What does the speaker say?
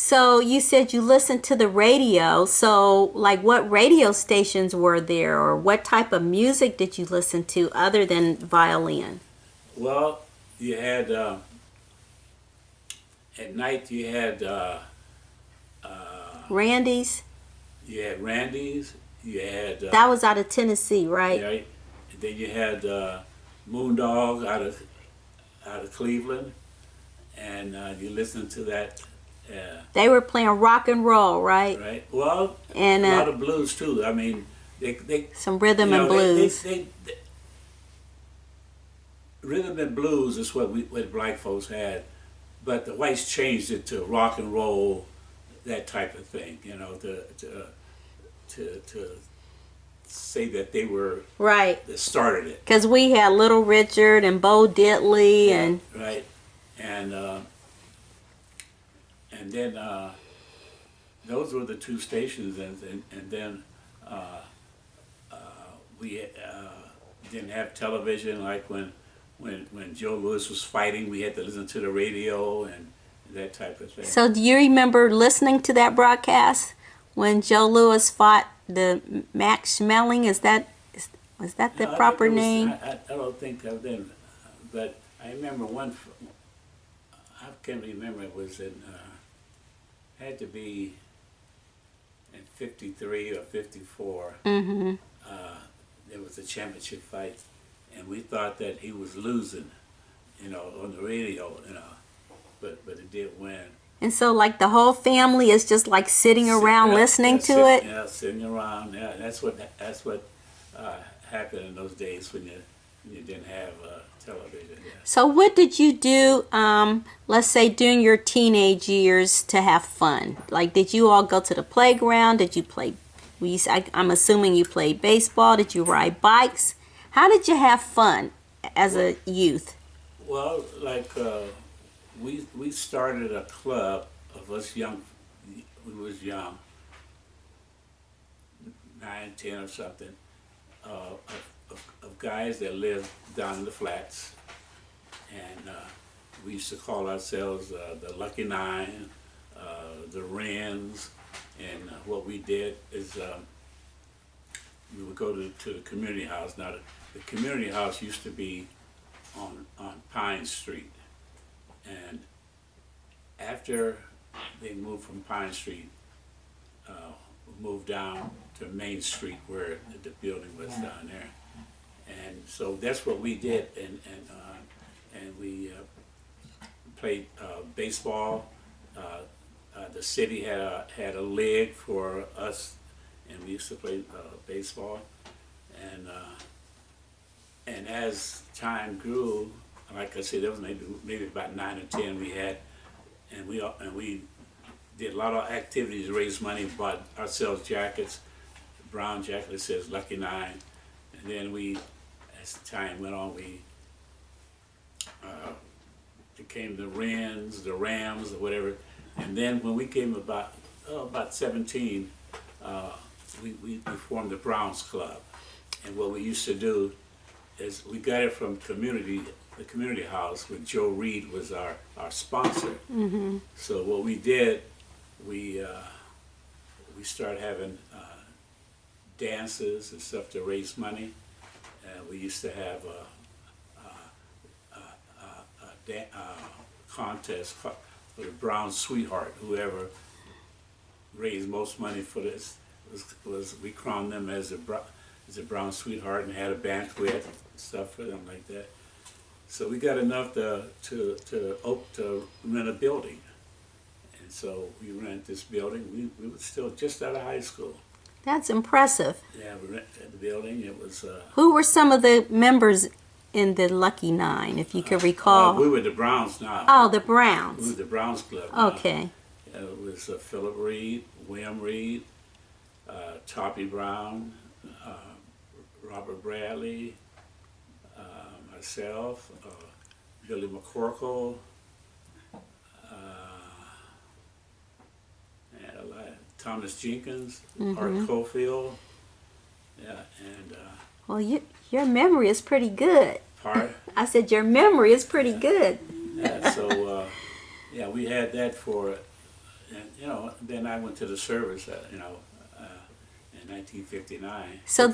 So you said you listened to the radio. So, like, what radio stations were there, or what type of music did you listen to other than violin? Well, you had at night Randy's? you had Randy's, you had That was out of Tennessee, right? yeah, and then you had Moondog out of Cleveland, and you listen to that. They were playing rock and roll, right? Right. Well, And a lot of blues too. I mean, they some rhythm you and know blues. rhythm and blues is what black folks had, but the whites changed it to rock and roll, that type of thing. You know, to say that they were Right. that started it. Because we had Little Richard and Bo Diddley and Right, and then those were the two stations, and then we didn't have television like when Joe Louis was fighting. We had to listen to the radio and that type of thing. so do you remember listening to that broadcast when Joe Louis fought the Max Schmeling? Was that the No, proper name? I don't think of them, but I remember one. I can't remember. It was in had to be in '53 or '54. Mm-hmm. There was a championship fight, and we thought that he was losing, on the radio, but it did win. And so, like, the whole family is just like sitting around listening to it. Yeah, sitting around. Yeah, that's what happened in those days when you didn't have television. Yeah. So, what did you do? Let's say during your teenage years to have fun. Like, did you all go to the playground? Did you play? I'm assuming you played baseball. Did you ride bikes? How did you have fun as a youth? Well, like we started a club of us young. We was young, 9, 10 or something, of guys that lived down in the flats, and we used to call ourselves the Lucky Nine, the Wrens, and what we did is we would go to the community house. Now the community house used to be on Pine Street, and after they moved from Pine Street, we moved down to Main Street where the building was down there, and so that's what we did, and we played baseball. The city had a league for us, and we used to play baseball, and as time grew, like I said, there was maybe about 9 or 10 we had, and we did a lot of activities to raise money. Bought ourselves jackets, brown jacket that says Lucky Nine, and then as time went on, we became the Wrens, the Rams, or whatever. And then when we came about 17, we formed the Browns Club, and what we used to do is we got it from the community house when Joe Reed was our sponsor. Mm-hmm. So what we did, we started having dances and stuff to raise money. We used to have a contest for the Brown Sweetheart. Whoever raised most money for this was we crowned them as a Brown Sweetheart and had a banquet and stuff for them like that. So we got enough to rent a building, and so we rented this building. We were still just out of high school. That's impressive. Yeah, we rented the building. It was. Who were some of the members in the Lucky Nine, if you could recall? We were the Browns now. Oh, the Browns. We were the Browns Club now. Okay. It was Philip Reed, William Reed, Toppy Brown, Robert Bradley, myself, Billy McCorkle, and a lot, Thomas Jenkins, Art Cofield, yeah, and Well, your memory is pretty good. Part. I said your memory is pretty good. Yeah, so yeah, we had that for, you know, then I went to the service, in 1959. So